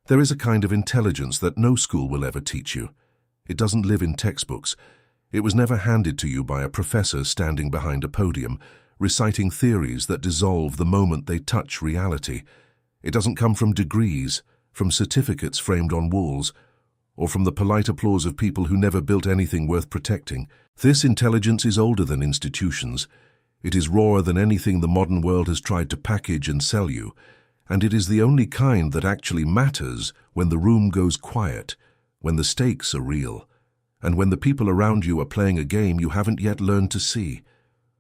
There is a kind of intelligence that no school will ever teach you. It doesn't live in textbooks. It was never handed to you by a professor standing behind a podium, reciting theories that dissolve the moment they touch reality. It doesn't come from degrees, from certificates framed on walls, or from the polite applause of people who never built anything worth protecting. This intelligence is older than institutions. It is rawer than anything the modern world has tried to package and sell you, and it is the only kind that actually matters when the room goes quiet, when the stakes are real, and when the people around you are playing a game you haven't yet learned to see.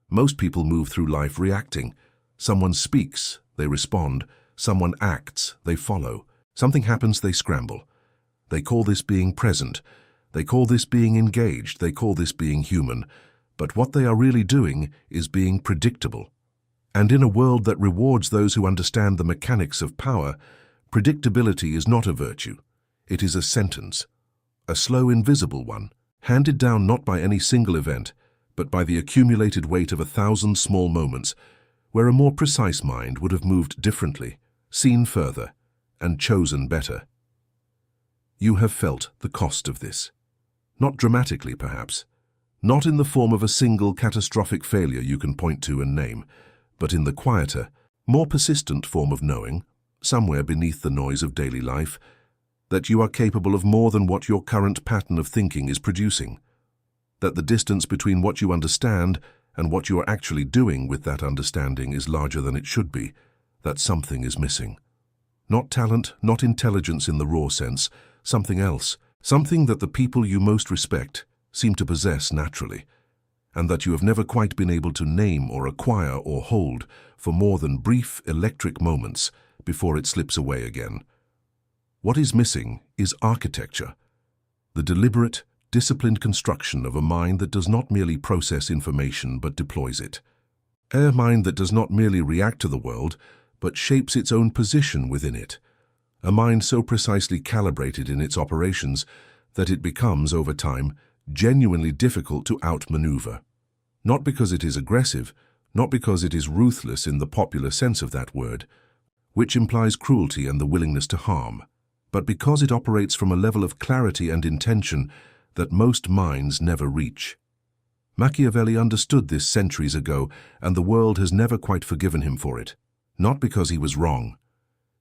Most people move through life reacting. Someone speaks, they respond. Someone acts, they follow. Something happens, they scramble. They call this being present. They call this being engaged. They call this being human. But what they are really doing is being predictable. And in a world that rewards those who understand the mechanics of power, predictability is not a virtue. It is a sentence, a slow, invisible one, handed down not by any single event, but by the accumulated weight of 1,000 small moments, where a more precise mind would have moved differently, seen further, and chosen better. You have felt the cost of this. Not dramatically, perhaps. Not in the form of a single catastrophic failure you can point to and name, but in the quieter, more persistent form of knowing, somewhere beneath the noise of daily life, that you are capable of more than what your current pattern of thinking is producing, that the distance between what you understand and what you are actually doing with that understanding is larger than it should be, that something is missing. Not talent, not intelligence in the raw sense, something else, something that the people you most respect seem to possess naturally, and that you have never quite been able to name or acquire or hold for more than brief electric moments before it slips away again. What is missing is architecture, the deliberate, disciplined construction of a mind that does not merely process information but deploys it. A mind that does not merely react to the world but shapes its own position within it. A mind so precisely calibrated in its operations that it becomes, over time, genuinely difficult to outmaneuver. Not because it is aggressive, not because it is ruthless in the popular sense of that word, which implies cruelty and the willingness to harm, but because it operates from a level of clarity and intention that most minds never reach. Machiavelli understood this centuries ago, and the world has never quite forgiven him for it, not because he was wrong,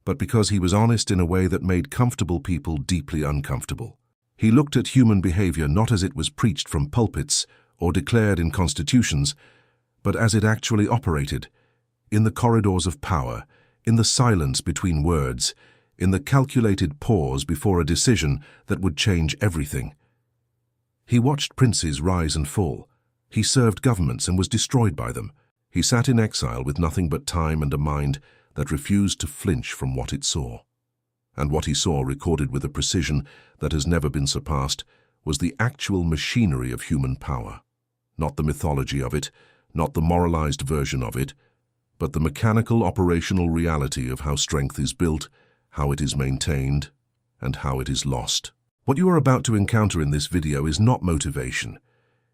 but because he was honest in a way that made comfortable people deeply uncomfortable. He looked at human behavior not as it was preached from pulpits or declared in constitutions, but as it actually operated, in the corridors of power, in the silence between words, in the calculated pause before a decision that would change everything. He watched princes rise and fall. He served governments and was destroyed by them. He sat in exile with nothing but time and a mind that refused to flinch from what it saw. And what he saw, recorded with a precision that has never been surpassed, was the actual machinery of human power. Not the mythology of it, not the moralized version of it, but the mechanical operational reality of how strength is built, how it is maintained, and how it is lost. What you are about to encounter in this video is not motivation.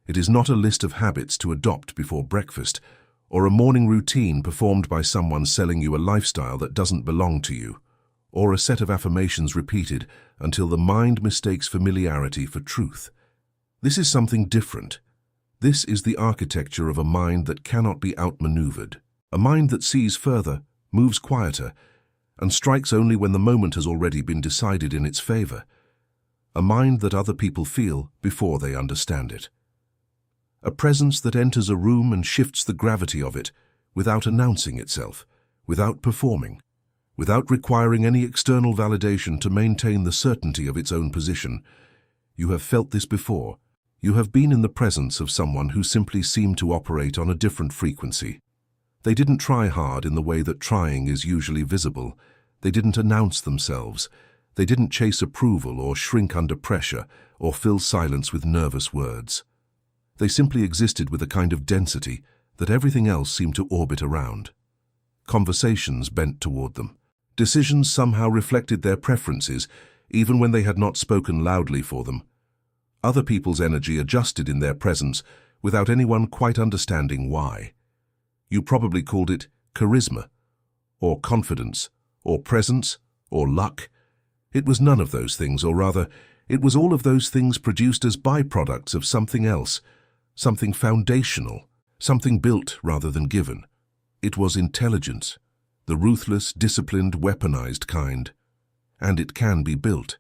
It is not a list of habits to adopt before breakfast, or a morning routine performed by someone selling you a lifestyle that doesn't belong to you, or a set of affirmations repeated until the mind mistakes familiarity for truth. This is something different. This is the architecture of a mind that cannot be outmaneuvered, a mind that sees further, moves quieter, and strikes only when the moment has already been decided in its favor, a mind that other people feel before they understand it. A presence that enters a room and shifts the gravity of it without announcing itself, without performing, without requiring any external validation to maintain the certainty of its own position. You have felt this before. You have been in the presence of someone who simply seemed to operate on a different frequency. They didn't try hard in the way that trying is usually visible. They didn't announce themselves. They didn't chase approval or shrink under pressure or fill silence with nervous words. They simply existed with a kind of density that everything else seemed to orbit around. Conversations bent toward them. Decisions somehow reflected their preferences, even when they had not spoken loudly for them. Other people's energy adjusted in their presence without anyone quite understanding why. You probably called it charisma, or confidence, or presence, or luck. It was none of those things, or rather, it was all of those things produced as byproducts of something else, something foundational, something built rather than given. It was intelligence, the ruthless, disciplined, weaponized kind. And it can be built.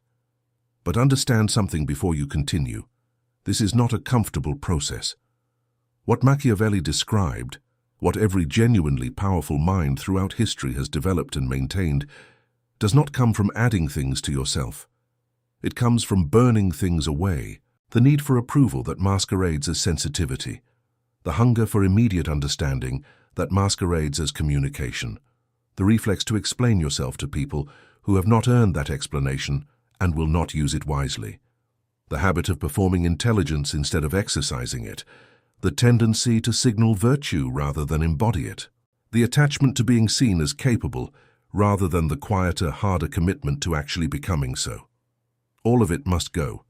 But understand something before you continue. This is not a comfortable process. What Machiavelli described, what every genuinely powerful mind throughout history has developed and maintained, does not come from adding things to yourself. It comes from burning things away, the need for approval that masquerades as sensitivity, the hunger for immediate understanding that masquerades as communication, the reflex to explain yourself to people who have not earned that explanation and will not use it wisely, the habit of performing intelligence instead of exercising it, the tendency to signal virtue rather than embody it, the attachment to being seen as capable rather than the quieter, harder commitment to actually becoming so. All of it must go.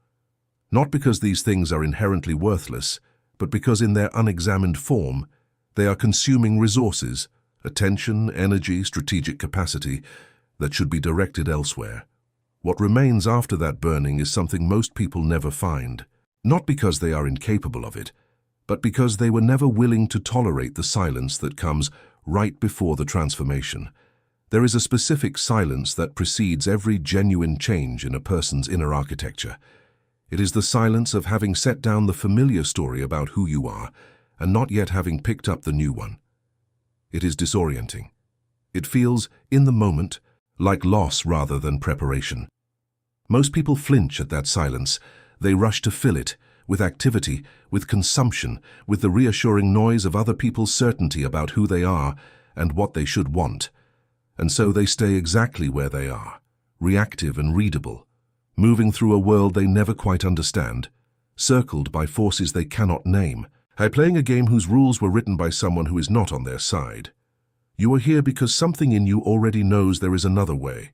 Not because these things are inherently worthless, but because in their unexamined form, they are consuming resources, attention, energy, strategic capacity that should be directed elsewhere. What remains after that burning is something most people never find, not because they are incapable of it, but because they were never willing to tolerate the silence that comes right before the transformation. There is a specific silence that precedes every genuine change in a person's inner architecture. It is the silence of having set down the familiar story about who you are and not yet having picked up the new one. It is disorienting. It feels, in the moment, like loss rather than preparation. Most people flinch at that silence. They rush to fill it with activity, with consumption, with the reassuring noise of other people's certainty about who they are and what they should want. And so they stay exactly where they are, reactive and readable, moving through a world they never quite understand, circled by forces they cannot name, playing a game whose rules were written by someone who is not on their side. You are here because something in you already knows there is another way.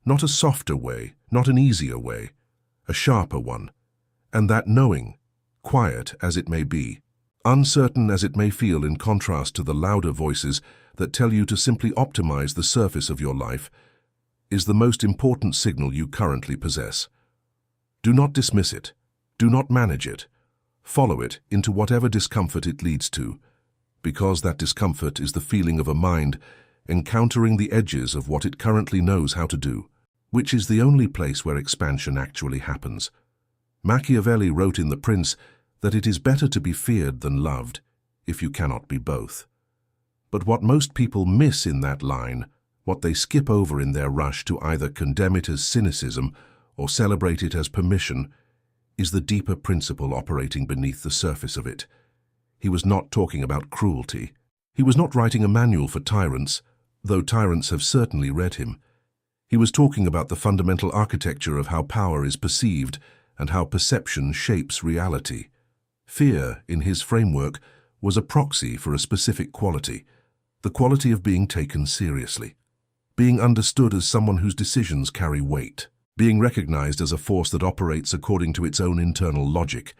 Not a softer way, not an easier way, a sharper one. And that knowing, quiet as it may be, uncertain as it may feel in contrast to the louder voices that tell you to simply optimize the surface of your life, is the most important signal you currently possess. Do not dismiss it. Do not manage it. Follow it into whatever discomfort it leads to, because that discomfort is the feeling of a mind encountering the edges of what it currently knows how to do, which is the only place where expansion actually happens. Machiavelli wrote in The Prince that it is better to be feared than loved, if you cannot be both. But what most people miss in that line, what they skip over in their rush to either condemn it as cynicism or celebrate it as permission, is the deeper principle operating beneath the surface of it. He was not talking about cruelty. He was not writing a manual for tyrants, though tyrants have certainly read him. He was talking about the fundamental architecture of how power is perceived and how perception shapes reality. Fear, in his framework, was a proxy for a specific quality, the quality of being taken seriously, being understood as someone whose decisions carry weight, being recognized as a force that operates according to its own internal logic,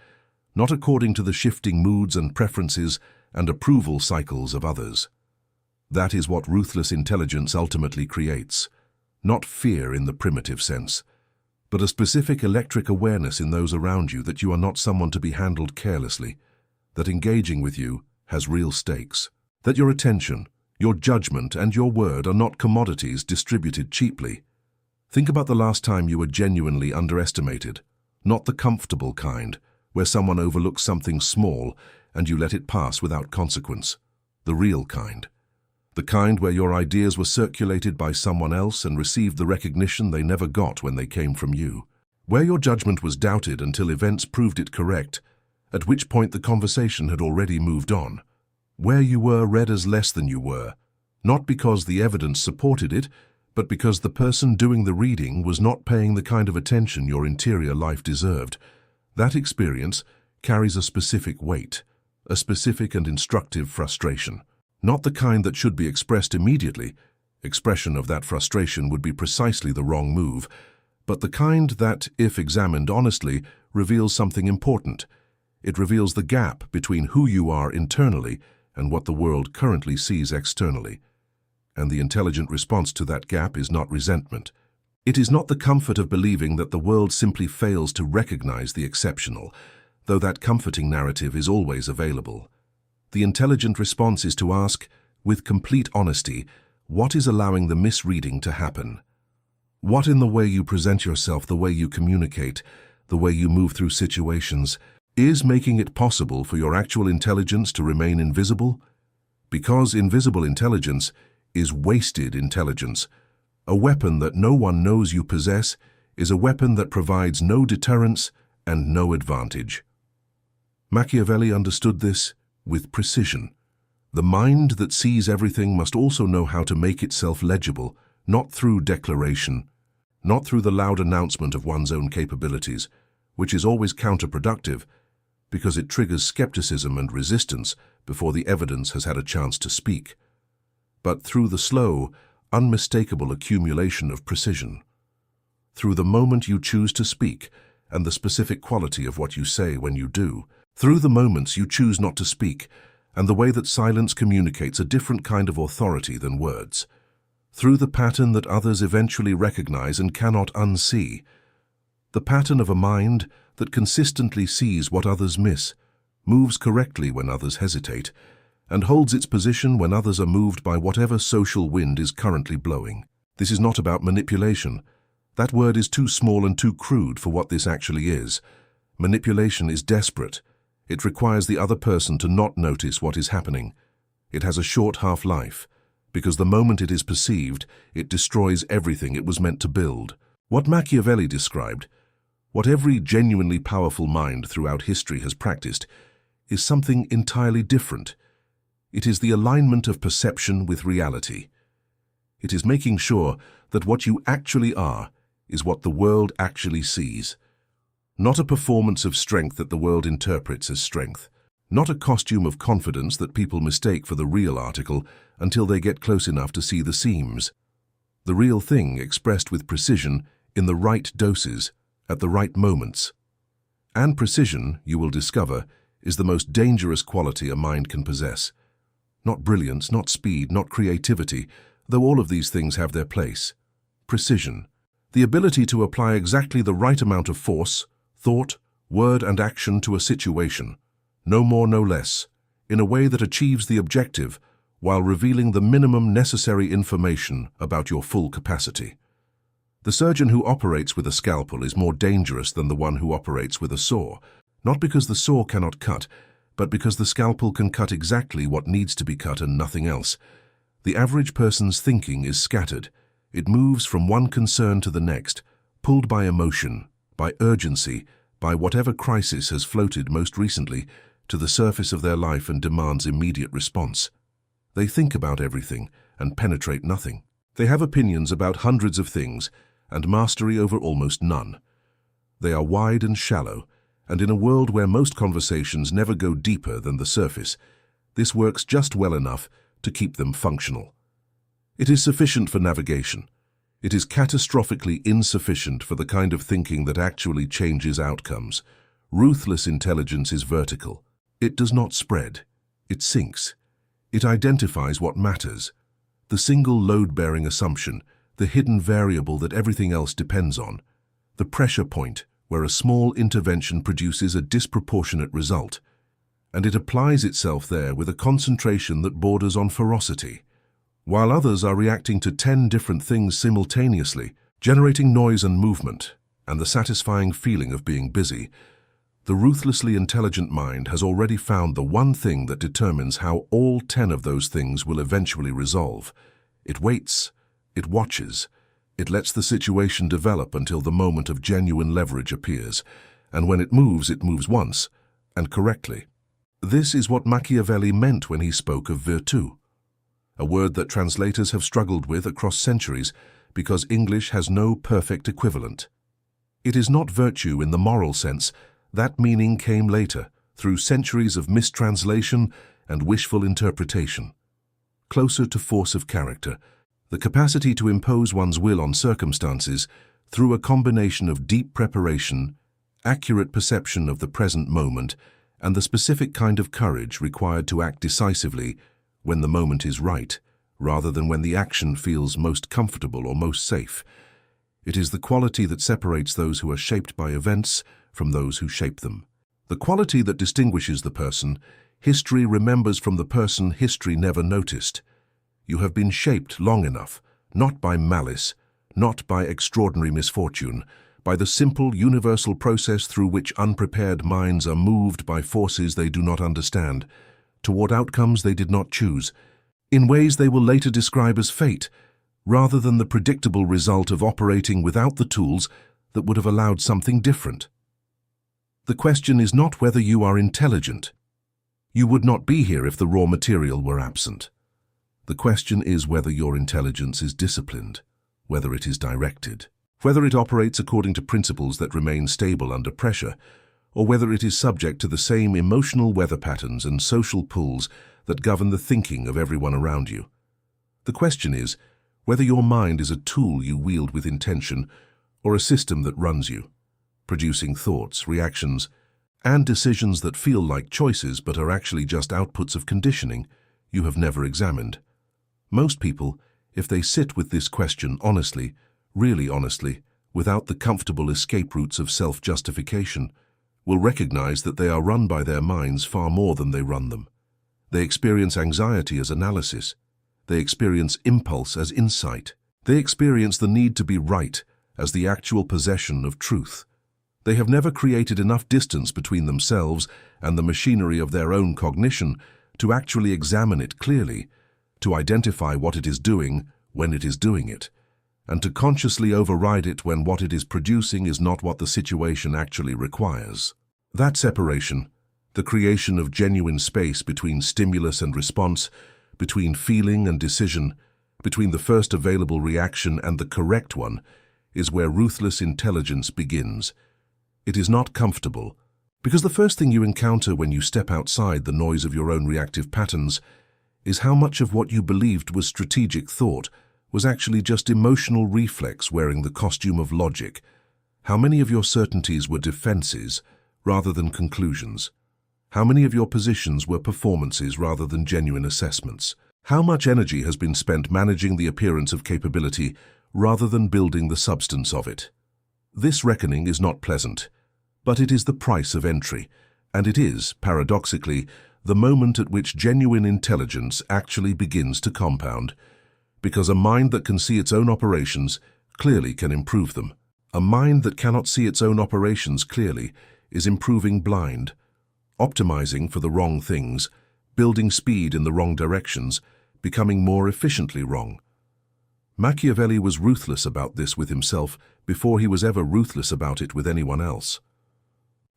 not according to the shifting moods and preferences and approval cycles of others. That is what ruthless intelligence ultimately creates, not fear in the primitive sense, but a specific electric awareness in those around you that you are not someone to be handled carelessly, that engaging with you has real stakes, that your attention, your judgment, and your word are not commodities distributed cheaply. Think about the last time you were genuinely underestimated, not the comfortable kind, where someone overlooks something small and you let it pass without consequence. The real kind. The kind where your ideas were circulated by someone else and received the recognition they never got when they came from you. Where your judgment was doubted until events proved it correct, at which point the conversation had already moved on. Where you were read as less than you were, not because the evidence supported it, but because the person doing the reading was not paying the kind of attention your interior life deserved. That experience carries a specific weight, a specific and instructive frustration. Not the kind that should be expressed immediately. Expression of that frustration would be precisely the wrong move, but the kind that, if examined honestly, reveals something important. It reveals the gap between who you are internally and what the world currently sees externally. And the intelligent response to that gap is not resentment. It is not the comfort of believing that the world simply fails to recognize the exceptional, though that comforting narrative is always available. The intelligent response is to ask, with complete honesty, what is allowing the misreading to happen? What in the way you present yourself, the way you communicate, the way you move through situations, is making it possible for your actual intelligence to remain invisible? Because invisible intelligence is wasted intelligence. A weapon that no one knows you possess is a weapon that provides no deterrence and no advantage. Machiavelli understood this with precision. The mind that sees everything must also know how to make itself legible, not through declaration, not through the loud announcement of one's own capabilities, which is always counterproductive because it triggers skepticism and resistance before the evidence has had a chance to speak, but through the slow, unmistakable accumulation of precision, through the moment you choose to speak and the specific quality of what you say when you do, through the moments you choose not to speak and the way that silence communicates a different kind of authority than words, through the pattern that others eventually recognize and cannot unsee, the pattern of a mind that consistently sees what others miss, moves correctly when others hesitate, and holds its position when others are moved by whatever social wind is currently blowing. This is not about manipulation. That word is too small and too crude for what this actually is. Manipulation is desperate. It requires the other person to not notice what is happening. It has a short half-life, because the moment it is perceived, it destroys everything it was meant to build. What Machiavelli described, what every genuinely powerful mind throughout history has practiced, is something entirely different. It is the alignment of perception with reality. It is making sure that what you actually are is what the world actually sees. Not a performance of strength that the world interprets as strength. Not a costume of confidence that people mistake for the real article until they get close enough to see the seams. The real thing expressed with precision in the right doses, at the right moments. And precision, you will discover, is the most dangerous quality a mind can possess. Not brilliance, not speed, not creativity, though all of these things have their place. Precision. The ability to apply exactly the right amount of force, thought, word, and action to a situation, no more, no less, in a way that achieves the objective while revealing the minimum necessary information about your full capacity. The surgeon who operates with a scalpel is more dangerous than the one who operates with a saw, not because the saw cannot cut, but because the scalpel can cut exactly what needs to be cut and nothing else. The average person's thinking is scattered. It moves from one concern to the next, pulled by emotion, by urgency, by whatever crisis has floated most recently to the surface of their life and demands immediate response. They think about everything and penetrate nothing. They have opinions about hundreds of things and mastery over almost none. They are wide and shallow, and in a world where most conversations never go deeper than the surface, this works just well enough to keep them functional. It is sufficient for navigation. It is catastrophically insufficient for the kind of thinking that actually changes outcomes. Ruthless intelligence is vertical. It does not spread. It sinks. It identifies what matters. The single load-bearing assumption, the hidden variable that everything else depends on. The pressure point where a small intervention produces a disproportionate result. And it applies itself there with a concentration that borders on ferocity. While others are reacting to 10 different things simultaneously, generating noise and movement, and the satisfying feeling of being busy, the ruthlessly intelligent mind has already found the one thing that determines how all 10 of those things will eventually resolve. It waits, it watches, it lets the situation develop until the moment of genuine leverage appears, and when it moves once, and correctly. This is what Machiavelli meant when he spoke of virtù, a word that translators have struggled with across centuries because English has no perfect equivalent. It is not virtue in the moral sense. That meaning came later, through centuries of mistranslation and wishful interpretation. Closer to force of character, the capacity to impose one's will on circumstances through a combination of deep preparation, accurate perception of the present moment, and the specific kind of courage required to act decisively when the moment is right, rather than when the action feels most comfortable or most safe. It is the quality that separates those who are shaped by events from those who shape them. The quality that distinguishes the person history remembers from the person history never noticed. You have been shaped long enough, not by malice, not by extraordinary misfortune, by the simple, universal process through which unprepared minds are moved by forces they do not understand, toward outcomes they did not choose, in ways they will later describe as fate, rather than the predictable result of operating without the tools that would have allowed something different. The question is not whether you are intelligent. You would not be here if the raw material were absent. The question is whether your intelligence is disciplined, whether it is directed, whether it operates according to principles that remain stable under pressure, or whether it is subject to the same emotional weather patterns and social pulls that govern the thinking of everyone around you. The question is whether your mind is a tool you wield with intention or a system that runs you, producing thoughts, reactions, and decisions that feel like choices but are actually just outputs of conditioning you have never examined. Most people, if they sit with this question honestly, really honestly, without the comfortable escape routes of self-justification, will recognize that they are run by their minds far more than they run them. They experience anxiety as analysis. They experience impulse as insight. They experience the need to be right as the actual possession of truth. They have never created enough distance between themselves and the machinery of their own cognition to actually examine it clearly, to identify what it is doing when it is doing it, and to consciously override it when what it is producing is not what the situation actually requires. That separation, the creation of genuine space between stimulus and response, between feeling and decision, between the first available reaction and the correct one, is where ruthless intelligence begins. It is not comfortable, because the first thing you encounter when you step outside the noise of your own reactive patterns is how much of what you believed was strategic thought was actually just emotional reflex wearing the costume of logic, how many of your certainties were defenses rather than conclusions, how many of your positions were performances rather than genuine assessments, how much energy has been spent managing the appearance of capability rather than building the substance of it. This reckoning is not pleasant, but it is the price of entry, and it is, paradoxically, the moment at which genuine intelligence actually begins to compound, because a mind that can see its own operations clearly can improve them. A mind that cannot see its own operations clearly is improving blind, optimizing for the wrong things, building speed in the wrong directions, becoming more efficiently wrong. Machiavelli was ruthless about this with himself before he was ever ruthless about it with anyone else.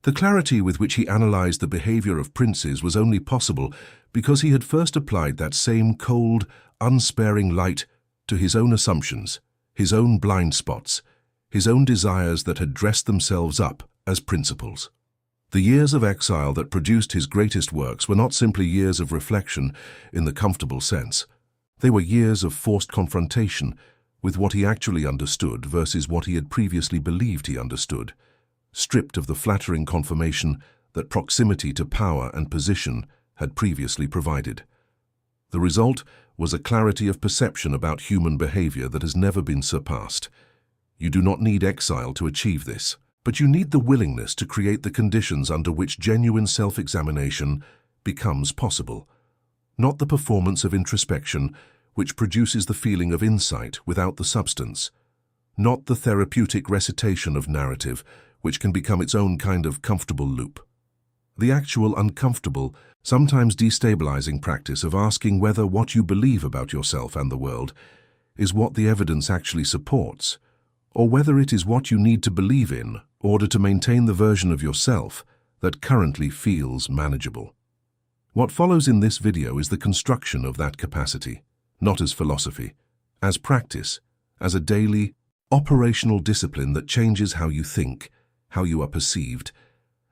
The clarity with which he analyzed the behavior of princes was only possible because he had first applied that same cold, unsparing light to his own assumptions, his own blind spots, his own desires that had dressed themselves up as principles. The years of exile that produced his greatest works were not simply years of reflection in the comfortable sense. They were years of forced confrontation with what he actually understood versus what he had previously believed he understood, stripped of the flattering confirmation that proximity to power and position had previously provided. The result was a clarity of perception about human behavior that has never been surpassed. You do not need exile to achieve this, but you need the willingness to create the conditions under which genuine self-examination becomes possible, not the performance of introspection which produces the feeling of insight without the substance, not the therapeutic recitation of narrative which can become its own kind of comfortable loop. The actual uncomfortable, sometimes destabilizing practice of asking whether what you believe about yourself and the world is what the evidence actually supports, or whether it is what you need to believe in order to maintain the version of yourself that currently feels manageable. What follows in this video is the construction of that capacity, not as philosophy, as practice, as a daily, operational discipline that changes how you think, how you are perceived,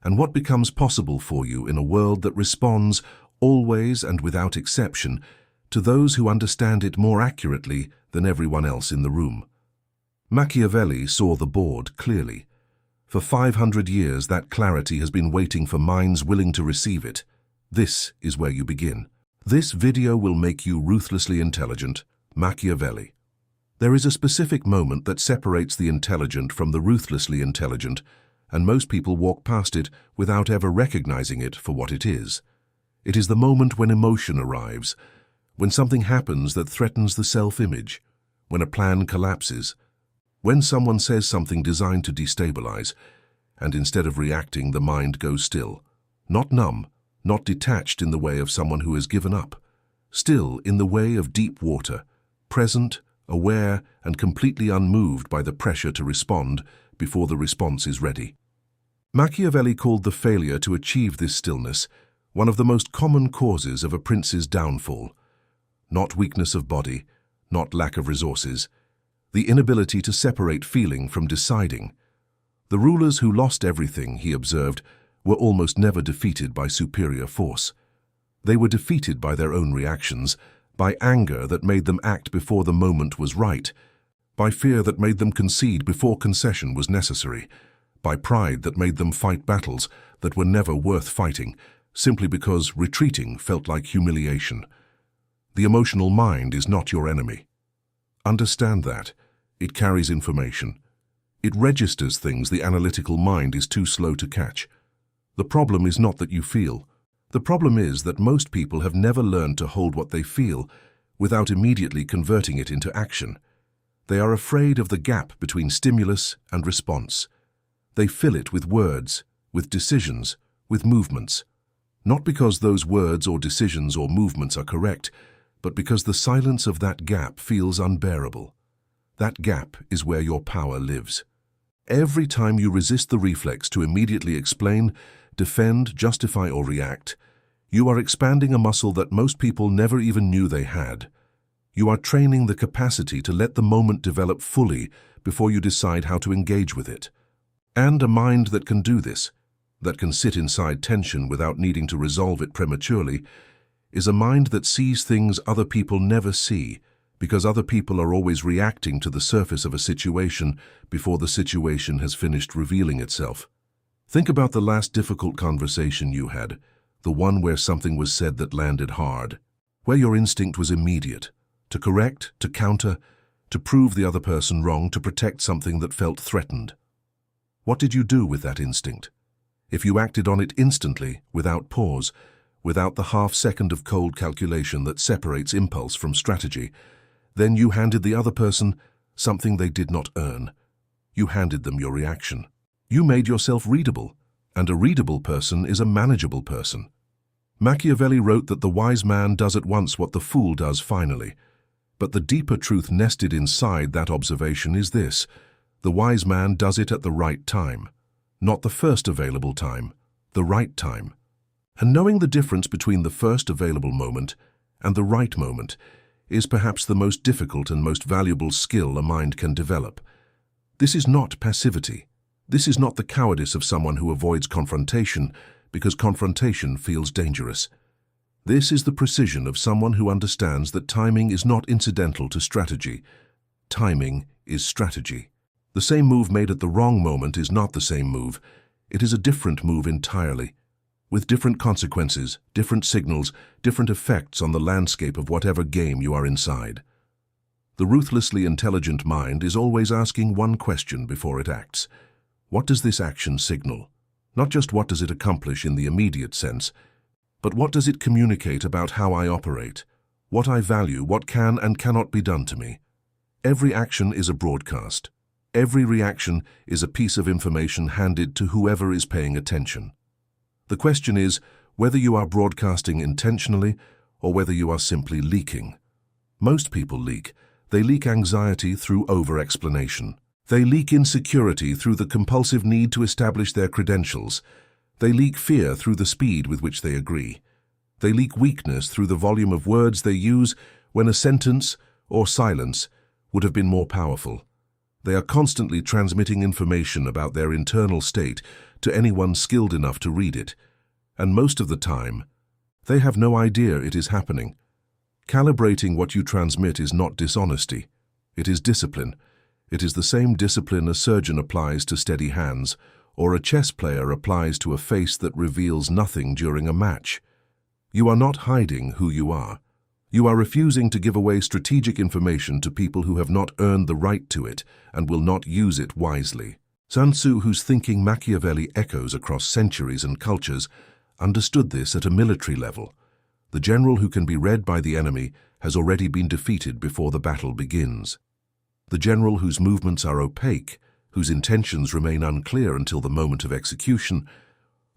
and what becomes possible for you in a world that responds, always and without exception, to those who understand it more accurately than everyone else in the room. Machiavelli saw the board clearly. For 500 years, that clarity has been waiting for minds willing to receive it. This is where you begin. This video will make you ruthlessly intelligent, Machiavelli. There is a specific moment that separates the intelligent from the ruthlessly intelligent, and most people walk past it without ever recognizing it for what it is. It is the moment when emotion arrives, when something happens that threatens the self-image, when a plan collapses, when someone says something designed to destabilize, and instead of reacting, the mind goes still. Not numb, not detached in the way of someone who has given up. Still in the way of deep water, present, aware, and completely unmoved by the pressure to respond before the response is ready. Machiavelli called the failure to achieve this stillness one of the most common causes of a prince's downfall. Not weakness of body, not lack of resources, the inability to separate feeling from deciding. The rulers who lost everything, he observed, were almost never defeated by superior force. They were defeated by their own reactions, by anger that made them act before the moment was right, by fear that made them concede before concession was necessary, by pride that made them fight battles that were never worth fighting, simply because retreating felt like humiliation. The emotional mind is not your enemy. Understand that. It carries information. It registers things the analytical mind is too slow to catch. The problem is not that you feel. The problem is that most people have never learned to hold what they feel without immediately converting it into action. They are afraid of the gap between stimulus and response. They fill it with words, with decisions, with movements. Not because those words or decisions or movements are correct, but because the silence of that gap feels unbearable. That gap is where your power lives. Every time you resist the reflex to immediately explain, defend, justify, or react, you are expanding a muscle that most people never even knew they had. You are training the capacity to let the moment develop fully before you decide how to engage with it. And a mind that can do this, that can sit inside tension without needing to resolve it prematurely, is a mind that sees things other people never see, because other people are always reacting to the surface of a situation before the situation has finished revealing itself. Think about the last difficult conversation you had, the one where something was said that landed hard, where your instinct was immediate, to correct, to counter, to prove the other person wrong, to protect something that felt threatened. What did you do with that instinct? If you acted on it instantly, without pause, without the half-second of cold calculation that separates impulse from strategy, then you handed the other person something they did not earn. You handed them your reaction. You made yourself readable, and a readable person is a manageable person. Machiavelli wrote that the wise man does at once what the fool does finally. But the deeper truth nested inside that observation is this: the wise man does it at the right time. Not the first available time, the right time. And knowing the difference between the first available moment and the right moment is perhaps the most difficult and most valuable skill a mind can develop. This is not passivity. This is not the cowardice of someone who avoids confrontation because confrontation feels dangerous. This is the precision of someone who understands that timing is not incidental to strategy. Timing is strategy. The same move made at the wrong moment is not the same move. It is a different move entirely, with different consequences, different signals, different effects on the landscape of whatever game you are inside. The ruthlessly intelligent mind is always asking one question before it acts. What does this action signal? Not just what does it accomplish in the immediate sense, but what does it communicate about how I operate, what I value, what can and cannot be done to me? Every action is a broadcast. Every reaction is a piece of information handed to whoever is paying attention. The question is whether you are broadcasting intentionally or whether you are simply leaking. Most people leak. They leak anxiety through over-explanation. They leak insecurity through the compulsive need to establish their credentials. They leak fear through the speed with which they agree. They leak weakness through the volume of words they use when a sentence or silence would have been more powerful. They are constantly transmitting information about their internal state to anyone skilled enough to read it, and most of the time, they have no idea it is happening. Calibrating what you transmit is not dishonesty. It is discipline. It is the same discipline a surgeon applies to steady hands, or a chess player applies to a face that reveals nothing during a match. You are not hiding who you are. You are refusing to give away strategic information to people who have not earned the right to it and will not use it wisely. Sun Tzu, whose thinking Machiavelli echoes across centuries and cultures, understood this at a military level. The general who can be read by the enemy has already been defeated before the battle begins. The general whose movements are opaque, whose intentions remain unclear until the moment of execution,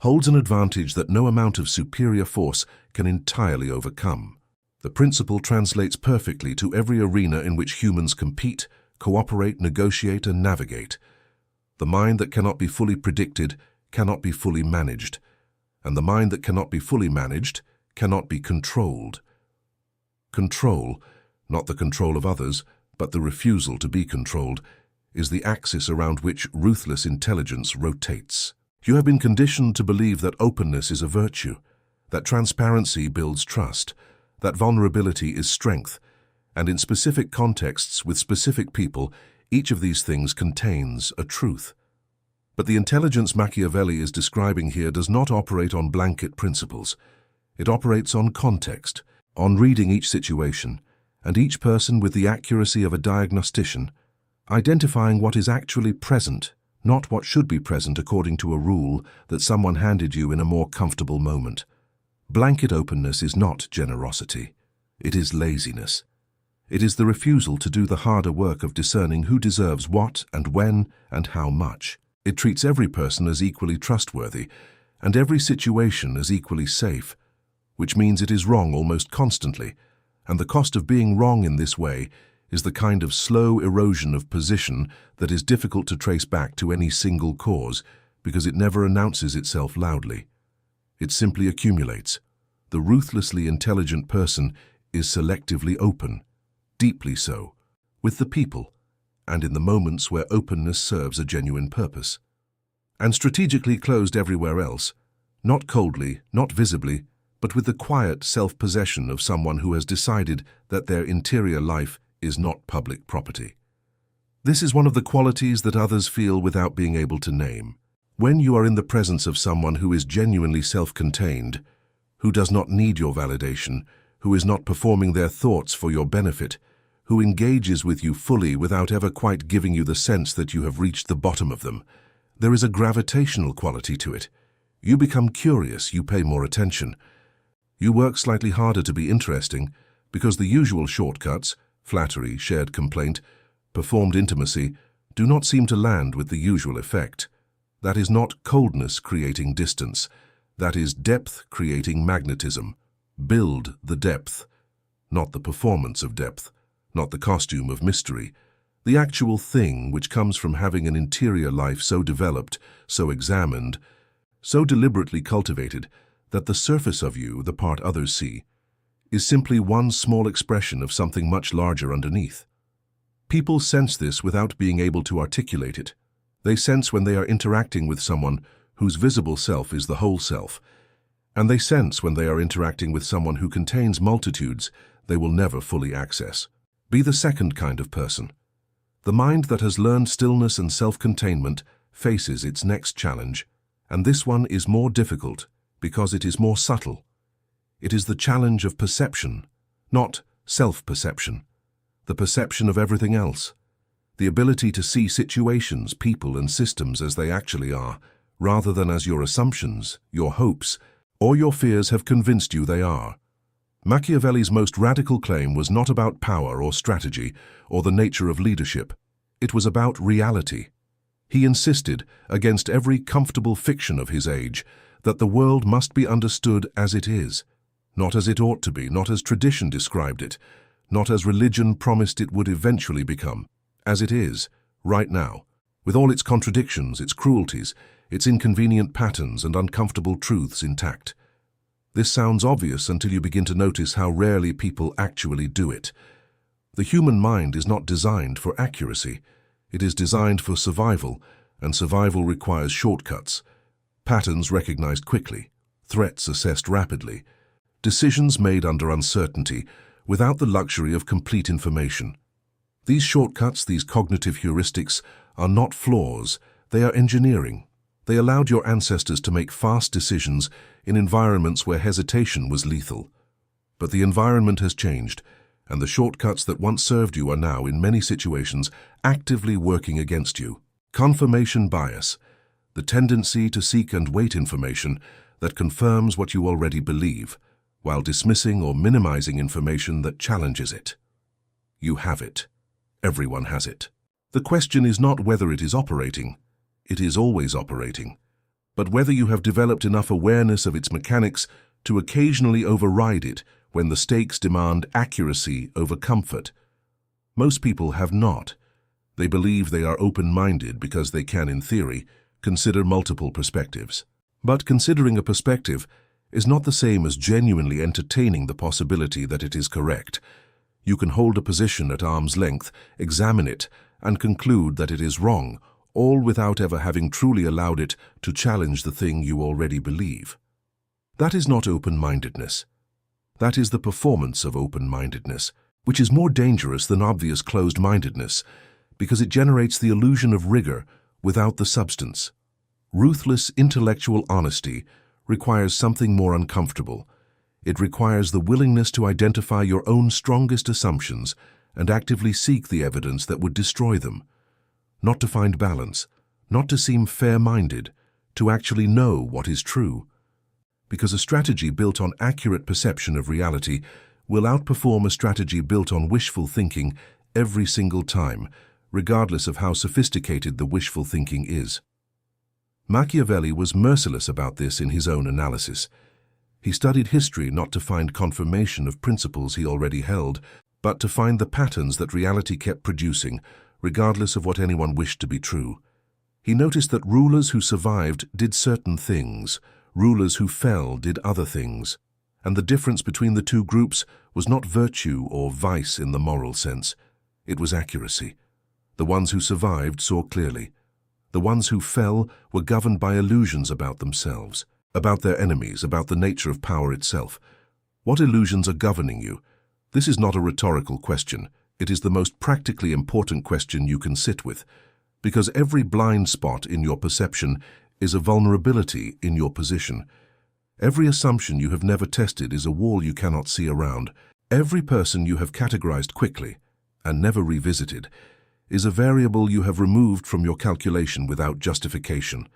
holds an advantage that no amount of superior force can entirely overcome. The principle translates perfectly to every arena in which humans compete, cooperate, negotiate, and navigate. The mind that cannot be fully predicted cannot be fully managed, and the mind that cannot be fully managed cannot be controlled. Control, not the control of others, but the refusal to be controlled, is the axis around which ruthless intelligence rotates. You have been conditioned to believe that openness is a virtue, that transparency builds trust, that vulnerability is strength, and in specific contexts with specific people, each of these things contains a truth. But the intelligence Machiavelli is describing here does not operate on blanket principles. It operates on context, on reading each situation, and each person with the accuracy of a diagnostician, identifying what is actually present, not what should be present according to a rule that someone handed you in a more comfortable moment. Blanket openness is not generosity. It is laziness. It is the refusal to do the harder work of discerning who deserves what and when and how much. It treats every person as equally trustworthy and every situation as equally safe, which means it is wrong almost constantly, and the cost of being wrong in this way is the kind of slow erosion of position that is difficult to trace back to any single cause because it never announces itself loudly. It simply accumulates. The ruthlessly intelligent person is selectively open, deeply so, with the people, and in the moments where openness serves a genuine purpose. And strategically closed everywhere else, not coldly, not visibly, but with the quiet self-possession of someone who has decided that their interior life is not public property. This is one of the qualities that others feel without being able to name. When you are in the presence of someone who is genuinely self-contained, who does not need your validation, who is not performing their thoughts for your benefit, who engages with you fully without ever quite giving you the sense that you have reached the bottom of them, there is a gravitational quality to it. You become curious, you pay more attention. You work slightly harder to be interesting because the usual shortcuts, flattery, shared complaint, performed intimacy, do not seem to land with the usual effect. That is not coldness creating distance. That is depth creating magnetism. Build the depth, not the performance of depth, not the costume of mystery, the actual thing which comes from having an interior life so developed, so examined, so deliberately cultivated that the surface of you, the part others see, is simply one small expression of something much larger underneath. People sense this without being able to articulate it. They sense when they are interacting with someone whose visible self is the whole self, and they sense when they are interacting with someone who contains multitudes they will never fully access. Be the second kind of person. The mind that has learned stillness and self-containment faces its next challenge, and this one is more difficult because it is more subtle. It is the challenge of perception, not self-perception, the perception of everything else, the ability to see situations, people, and systems as they actually are, rather than as your assumptions, your hopes, or your fears have convinced you they are. Machiavelli's most radical claim was not about power or strategy or the nature of leadership. It was about reality. He insisted, against every comfortable fiction of his age, that the world must be understood as it is, not as it ought to be, not as tradition described it, not as religion promised it would eventually become, as it is, right now, with all its contradictions, its cruelties, its inconvenient patterns and uncomfortable truths intact. This sounds obvious until you begin to notice how rarely people actually do it. The human mind is not designed for accuracy. It is designed for survival, and survival requires shortcuts, patterns recognized quickly, threats assessed rapidly, decisions made under uncertainty, without the luxury of complete information. These shortcuts, these cognitive heuristics, are not flaws, they are engineering. They allowed your ancestors to make fast decisions in environments where hesitation was lethal. But the environment has changed, and the shortcuts that once served you are now, in many situations, actively working against you. Confirmation bias, the tendency to seek and weight information that confirms what you already believe, while dismissing or minimizing information that challenges it. You have it. Everyone has it. The question is not whether it is operating. It is always operating. But whether you have developed enough awareness of its mechanics to occasionally override it when the stakes demand accuracy over comfort. Most people have not. They believe they are open-minded because they can, in theory, consider multiple perspectives. But considering a perspective is not the same as genuinely entertaining the possibility that it is correct. You can hold a position at arm's length, examine it, and conclude that it is wrong, all without ever having truly allowed it to challenge the thing you already believe. That is not open-mindedness. That is the performance of open-mindedness, which is more dangerous than obvious closed-mindedness, because it generates the illusion of rigor without the substance. Ruthless intellectual honesty requires something more uncomfortable. It requires the willingness to identify your own strongest assumptions and actively seek the evidence that would destroy them. Not to find balance, not to seem fair-minded, to actually know what is true. Because a strategy built on accurate perception of reality will outperform a strategy built on wishful thinking every single time, regardless of how sophisticated the wishful thinking is. Machiavelli was merciless about this in his own analysis. He studied history not to find confirmation of principles he already held, but to find the patterns that reality kept producing, regardless of what anyone wished to be true. He noticed that rulers who survived did certain things, rulers who fell did other things, and the difference between the two groups was not virtue or vice in the moral sense. It was accuracy. The ones who survived saw clearly. The ones who fell were governed by illusions about themselves, about their enemies, about the nature of power itself. What illusions are governing you? This is not a rhetorical question. It is the most practically important question you can sit with, because every blind spot in your perception is a vulnerability in your position. Every assumption you have never tested is a wall you cannot see around. Every person you have categorized quickly and never revisited is a variable you have removed from your calculation without justification.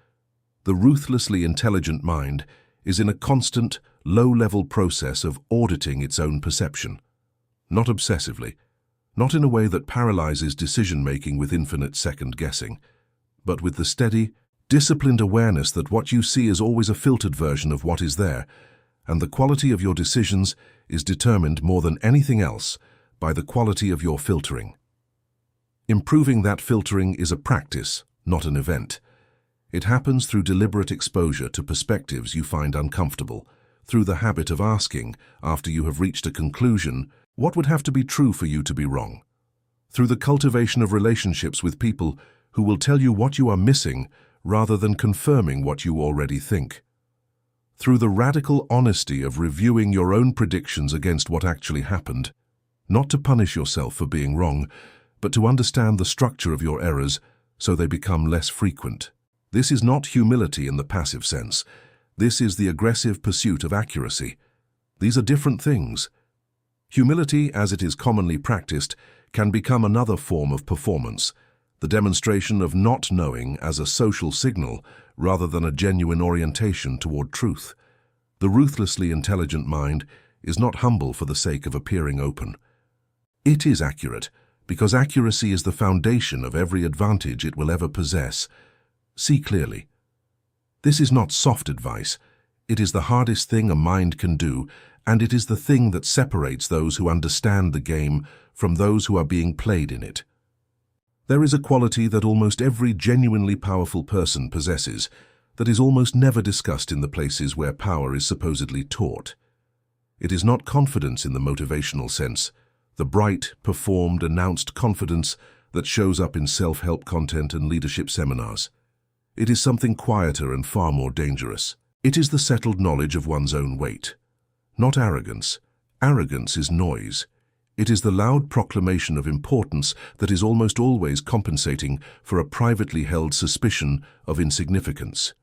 The ruthlessly intelligent mind is in a constant, low-level process of auditing its own perception. Not obsessively, not in a way that paralyzes decision-making with infinite second-guessing, but with the steady, disciplined awareness that what you see is always a filtered version of what is there, and the quality of your decisions is determined more than anything else by the quality of your filtering. Improving that filtering is a practice, not an event. It happens through deliberate exposure to perspectives you find uncomfortable, through the habit of asking, after you have reached a conclusion, what would have to be true for you to be wrong? Through the cultivation of relationships with people who will tell you what you are missing rather than confirming what you already think. Through the radical honesty of reviewing your own predictions against what actually happened, not to punish yourself for being wrong, but to understand the structure of your errors so they become less frequent. This is not humility in the passive sense. This is the aggressive pursuit of accuracy. These are different things. Humility, as it is commonly practiced, can become another form of performance, the demonstration of not knowing as a social signal rather than a genuine orientation toward truth. The ruthlessly intelligent mind is not humble for the sake of appearing open. It is accurate, because accuracy is the foundation of every advantage it will ever possess. See clearly. This is not soft advice. It is the hardest thing a mind can do, and it is the thing that separates those who understand the game from those who are being played in it. There is a quality that almost every genuinely powerful person possesses that is almost never discussed in the places where power is supposedly taught. It is not confidence in the motivational sense, the bright, performed, announced confidence that shows up in self-help content and leadership seminars. It is something quieter and far more dangerous. It is the settled knowledge of one's own weight. Not arrogance. Arrogance is noise. It is the loud proclamation of importance that is almost always compensating for a privately held suspicion of insignificance.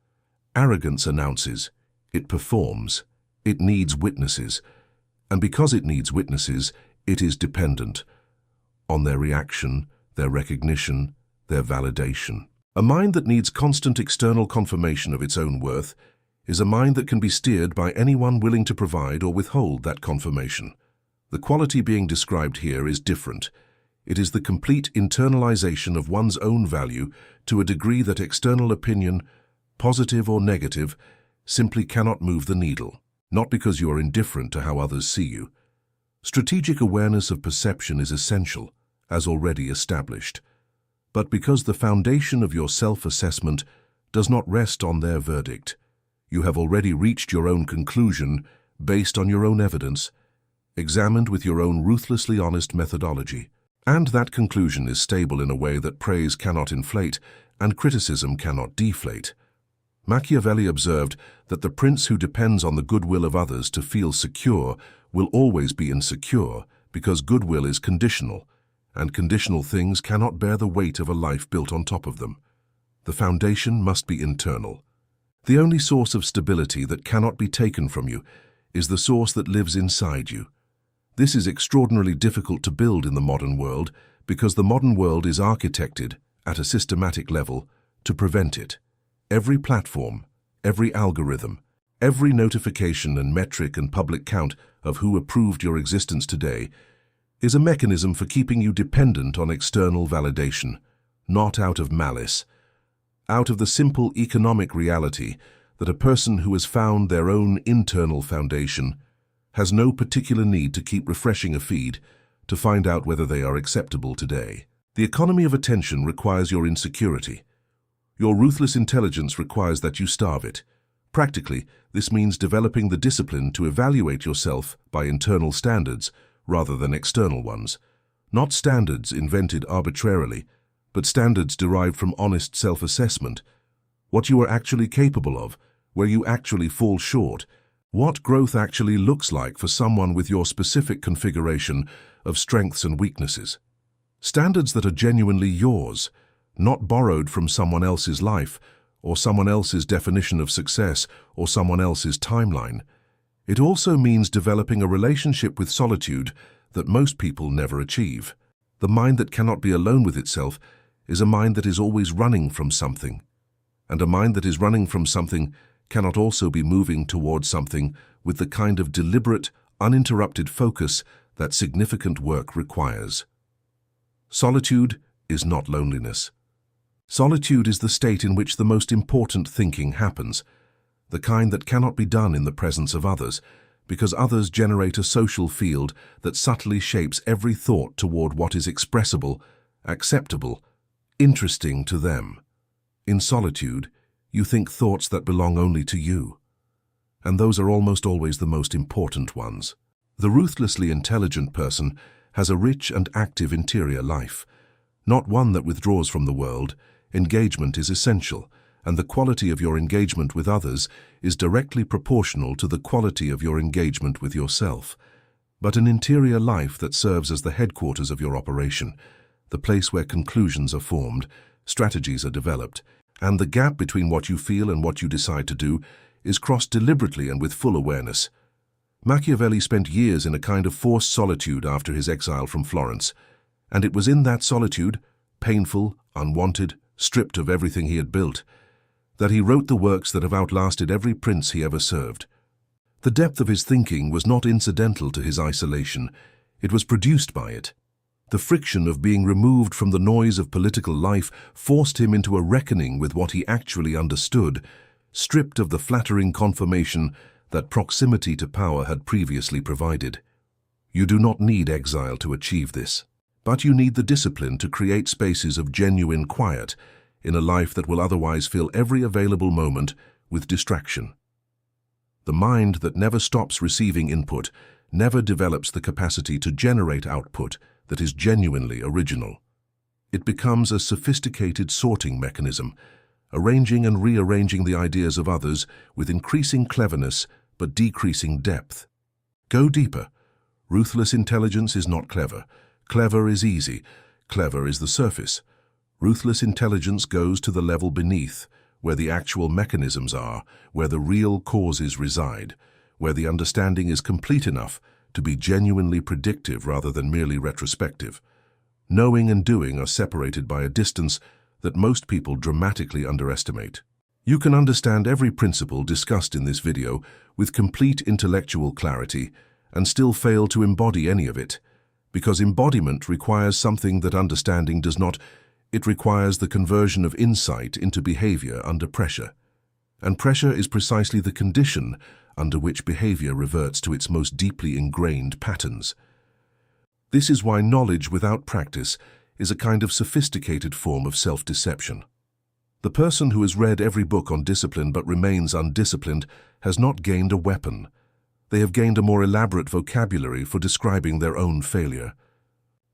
Arrogance announces. It performs. It needs witnesses. And because it needs witnesses, it is dependent on their reaction, their recognition, their validation. A mind that needs constant external confirmation of its own worth is a mind that can be steered by anyone willing to provide or withhold that confirmation. The quality being described here is different. It is the complete internalization of one's own value to a degree that external opinion, positive or negative, simply cannot move the needle, not because you are indifferent to how others see you. Strategic awareness of perception is essential, as already established, but because the foundation of your self-assessment does not rest on their verdict. You have already reached your own conclusion based on your own evidence, examined with your own ruthlessly honest methodology. And that conclusion is stable in a way that praise cannot inflate and criticism cannot deflate. Machiavelli observed that the prince who depends on the goodwill of others to feel secure will always be insecure because goodwill is conditional, and conditional things cannot bear the weight of a life built on top of them. The foundation must be internal. The only source of stability that cannot be taken from you is the source that lives inside you. This is extraordinarily difficult to build in the modern world because the modern world is architected, at a systematic level, to prevent it. Every platform, every algorithm, every notification and metric and public count of who approved your existence today is a mechanism for keeping you dependent on external validation, not out of malice, out of the simple economic reality that a person who has found their own internal foundation has no particular need to keep refreshing a feed to find out whether they are acceptable today. The economy of attention requires your insecurity. Your ruthless intelligence requires that you starve it. Practically, this means developing the discipline to evaluate yourself by internal standards rather than external ones. Not standards invented arbitrarily, but standards derived from honest self-assessment. What you are actually capable of, where you actually fall short, what growth actually looks like for someone with your specific configuration of strengths and weaknesses. Standards that are genuinely yours, not borrowed from someone else's life, or someone else's definition of success, or someone else's timeline. It also means developing a relationship with solitude that most people never achieve. The mind that cannot be alone with itself is a mind that is always running from something. And a mind that is running from something cannot also be moving towards something with the kind of deliberate, uninterrupted focus that significant work requires. Solitude is not loneliness. Solitude is the state in which the most important thinking happens, the kind that cannot be done in the presence of others, because others generate a social field that subtly shapes every thought toward what is expressible, acceptable, interesting to them. In solitude, you think thoughts that belong only to you, and those are almost always the most important ones. The ruthlessly intelligent person has a rich and active interior life, not one that withdraws from the world. Engagement is essential, and the quality of your engagement with others is directly proportional to the quality of your engagement with yourself. But an interior life that serves as the headquarters of your operation, the place where conclusions are formed, strategies are developed, and the gap between what you feel and what you decide to do is crossed deliberately and with full awareness. Machiavelli spent years in a kind of forced solitude after his exile from Florence, and it was in that solitude, painful, unwanted, stripped of everything he had built, that he wrote the works that have outlasted every prince he ever served. The depth of his thinking was not incidental to his isolation, it was produced by it. The friction of being removed from the noise of political life forced him into a reckoning with what he actually understood, stripped of the flattering confirmation that proximity to power had previously provided. You do not need exile to achieve this, but you need the discipline to create spaces of genuine quiet in a life that will otherwise fill every available moment with distraction. The mind that never stops receiving input never develops the capacity to generate output that is genuinely original. It becomes a sophisticated sorting mechanism, arranging and rearranging the ideas of others with increasing cleverness but decreasing depth. Go deeper. Ruthless intelligence is not clever. Clever is easy. Clever is the surface. Ruthless intelligence goes to the level beneath, where the actual mechanisms are, where the real causes reside, where the understanding is complete enough to be genuinely predictive rather than merely retrospective. Knowing and doing are separated by a distance that most people dramatically underestimate. You can understand every principle discussed in this video with complete intellectual clarity and still fail to embody any of it, because embodiment requires something that understanding does not. It requires the conversion of insight into behavior under pressure. And pressure is precisely the condition under which behavior reverts to its most deeply ingrained patterns. This is why knowledge without practice is a kind of sophisticated form of self-deception. The person who has read every book on discipline but remains undisciplined has not gained a weapon. They have gained a more elaborate vocabulary for describing their own failure.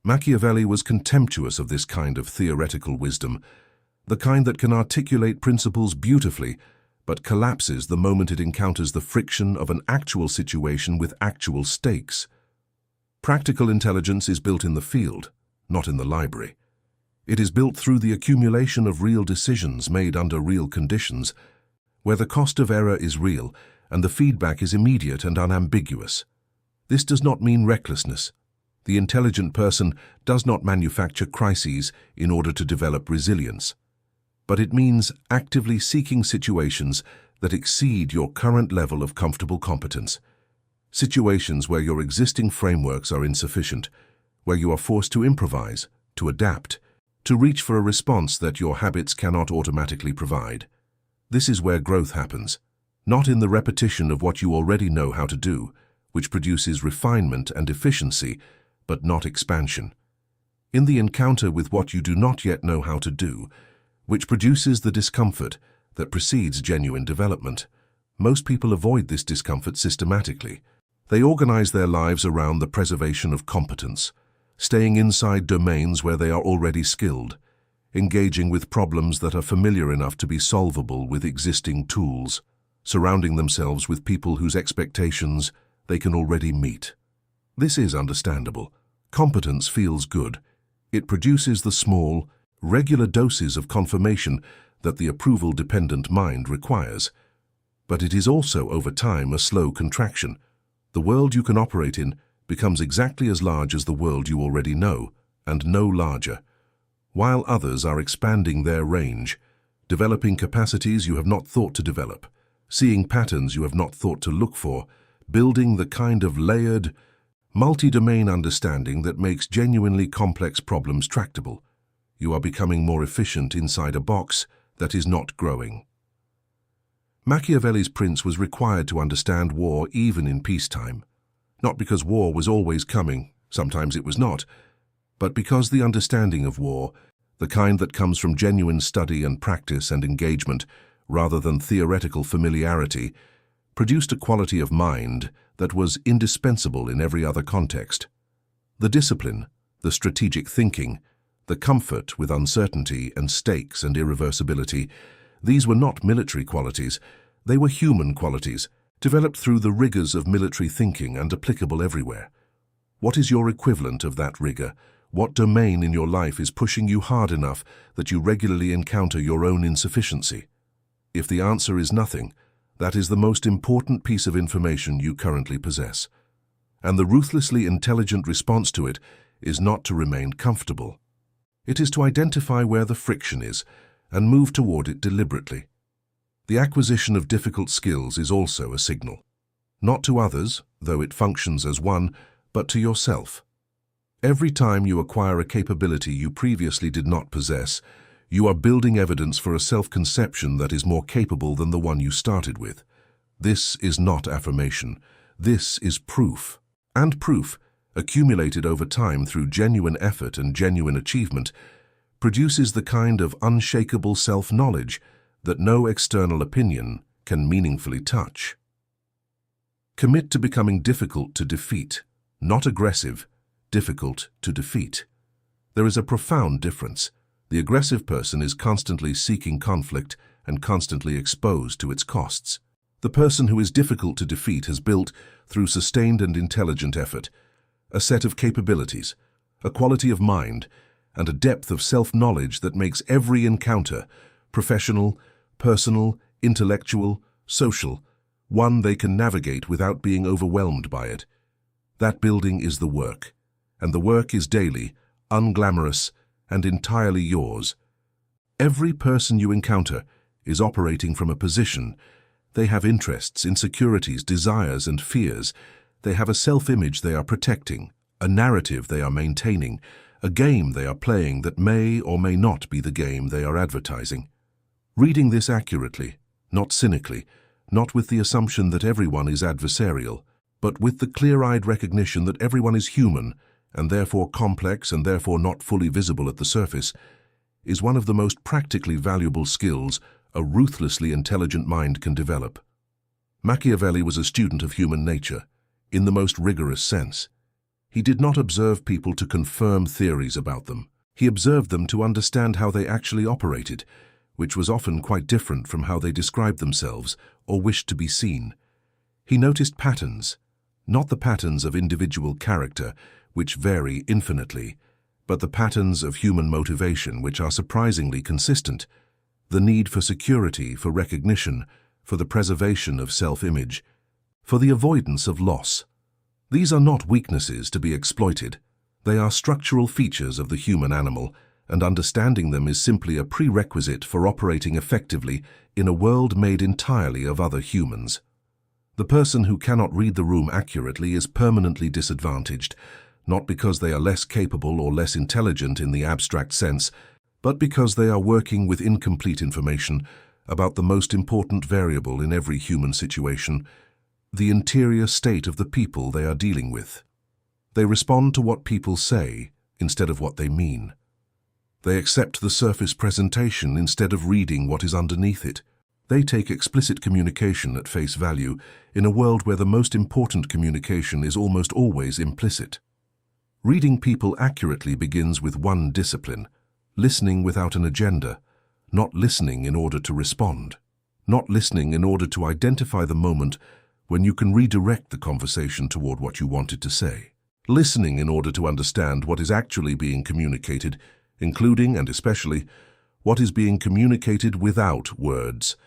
Machiavelli was contemptuous of this kind of theoretical wisdom, the kind that can articulate principles beautifully, but collapses the moment it encounters the friction of an actual situation with actual stakes. Practical intelligence is built in the field, not in the library. It is built through the accumulation of real decisions made under real conditions, where the cost of error is real and the feedback is immediate and unambiguous. This does not mean recklessness. The intelligent person does not manufacture crises in order to develop resilience, but it means actively seeking situations that exceed your current level of comfortable competence. Situations where your existing frameworks are insufficient, where you are forced to improvise, to adapt, to reach for a response that your habits cannot automatically provide. This is where growth happens, not in the repetition of what you already know how to do, which produces refinement and efficiency, but not expansion. In the encounter with what you do not yet know how to do, which produces the discomfort that precedes genuine development. Most people avoid this discomfort systematically. They organize their lives around the preservation of competence, staying inside domains where they are already skilled, engaging with problems that are familiar enough to be solvable with existing tools, surrounding themselves with people whose expectations they can already meet. This is understandable. Competence feels good. It produces the small, regular doses of confirmation that the approval-dependent mind requires. But it is also, over time, a slow contraction. The world you can operate in becomes exactly as large as the world you already know, and no larger, while others are expanding their range, developing capacities you have not thought to develop, seeing patterns you have not thought to look for, building the kind of layered, multi-domain understanding that makes genuinely complex problems tractable. You are becoming more efficient inside a box that is not growing. Machiavelli's prince was required to understand war even in peacetime, not because war was always coming, sometimes it was not, but because the understanding of war, the kind that comes from genuine study and practice and engagement rather than theoretical familiarity, produced a quality of mind that was indispensable in every other context. The discipline, the strategic thinking, the comfort with uncertainty and stakes and irreversibility, these were not military qualities, they were human qualities, developed through the rigors of military thinking and applicable everywhere. What is your equivalent of that rigor? What domain in your life is pushing you hard enough that you regularly encounter your own insufficiency? If the answer is nothing, that is the most important piece of information you currently possess. And the ruthlessly intelligent response to it is not to remain comfortable. It is to identify where the friction is and move toward it deliberately. The acquisition of difficult skills is also a signal. Not to others, though it functions as one, but to yourself. Every time you acquire a capability you previously did not possess, you are building evidence for a self-conception that is more capable than the one you started with. This is not affirmation. This is proof. And proof, accumulated over time through genuine effort and genuine achievement, produces the kind of unshakable self-knowledge that no external opinion can meaningfully touch. Commit to becoming difficult to defeat, not aggressive, difficult to defeat. There is a profound difference. The aggressive person is constantly seeking conflict and constantly exposed to its costs. The person who is difficult to defeat has built, through sustained and intelligent effort, a set of capabilities, a quality of mind, and a depth of self-knowledge that makes every encounter, professional, personal, intellectual, social, one they can navigate without being overwhelmed by it. That building is the work, and the work is daily, unglamorous, and entirely yours. Every person you encounter is operating from a position. They have interests, insecurities, desires, and fears. They have a self-image they are protecting, a narrative they are maintaining, a game they are playing that may or may not be the game they are advertising. Reading this accurately, not cynically, not with the assumption that everyone is adversarial, but with the clear-eyed recognition that everyone is human, and therefore complex and therefore not fully visible at the surface, is one of the most practically valuable skills a ruthlessly intelligent mind can develop. Machiavelli was a student of human nature, in the most rigorous sense. He did not observe people to confirm theories about them. He observed them to understand how they actually operated, which was often quite different from how they described themselves or wished to be seen. He noticed patterns, not the patterns of individual character, which vary infinitely, but the patterns of human motivation, which are surprisingly consistent. The need for security, for recognition, for the preservation of self-image, for the avoidance of loss. These are not weaknesses to be exploited. They are structural features of the human animal, and understanding them is simply a prerequisite for operating effectively in a world made entirely of other humans. The person who cannot read the room accurately is permanently disadvantaged, not because they are less capable or less intelligent in the abstract sense, but because they are working with incomplete information about the most important variable in every human situation, the interior state of the people they are dealing with. They respond to what people say instead of what they mean. They accept the surface presentation instead of reading what is underneath it. They take explicit communication at face value in a world where the most important communication is almost always implicit. Reading people accurately begins with one discipline: listening without an agenda, not listening in order to respond, not listening in order to identify the moment when you can redirect the conversation toward what you wanted to say. Listening in order to understand what is actually being communicated, including and especially what is being communicated without words.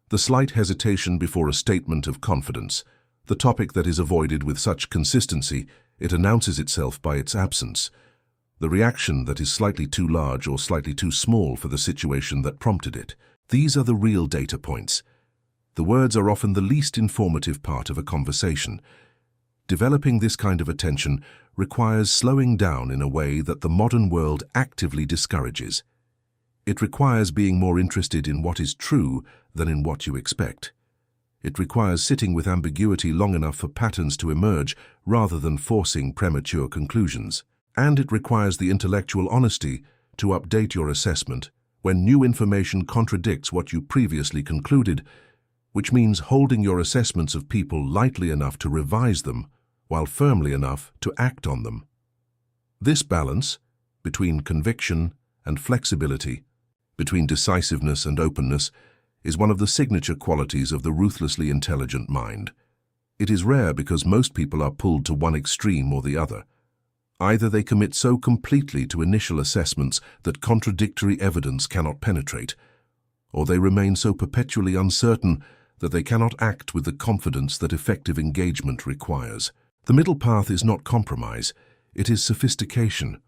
The slight hesitation before a statement of confidence, the topic that is avoided with such consistency it announces itself by its absence. The reaction that is slightly too large or slightly too small for the situation that prompted it. These are the real data points. The words are often the least informative part of a conversation. Developing this kind of attention requires slowing down in a way that the modern world actively discourages. It requires being more interested in what is true than in what you expect. It requires sitting with ambiguity long enough for patterns to emerge rather than forcing premature conclusions. And it requires the intellectual honesty to update your assessment when new information contradicts what you previously concluded, which means holding your assessments of people lightly enough to revise them while firmly enough to act on them. This balance between conviction and flexibility, between decisiveness and openness, is one of the signature qualities of the ruthlessly intelligent mind. It is rare because most people are pulled to one extreme or the other. Either they commit so completely to initial assessments that contradictory evidence cannot penetrate, or they remain so perpetually uncertain that they cannot act with the confidence that effective engagement requires. The middle path is not compromise, it is sophistication.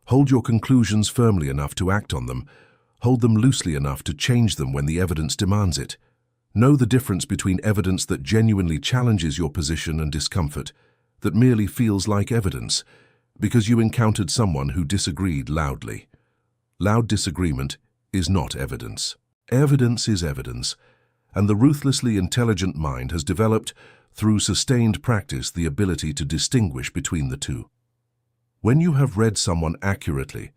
Hold your conclusions firmly enough to act on them. Hold them loosely enough to change them when the evidence demands it. Know the difference between evidence that genuinely challenges your position and discomfort, that merely feels like evidence, because you encountered someone who disagreed loudly. Loud disagreement is not evidence. Evidence is evidence, and the ruthlessly intelligent mind has developed, through sustained practice, the ability to distinguish between the two. When you have read someone accurately,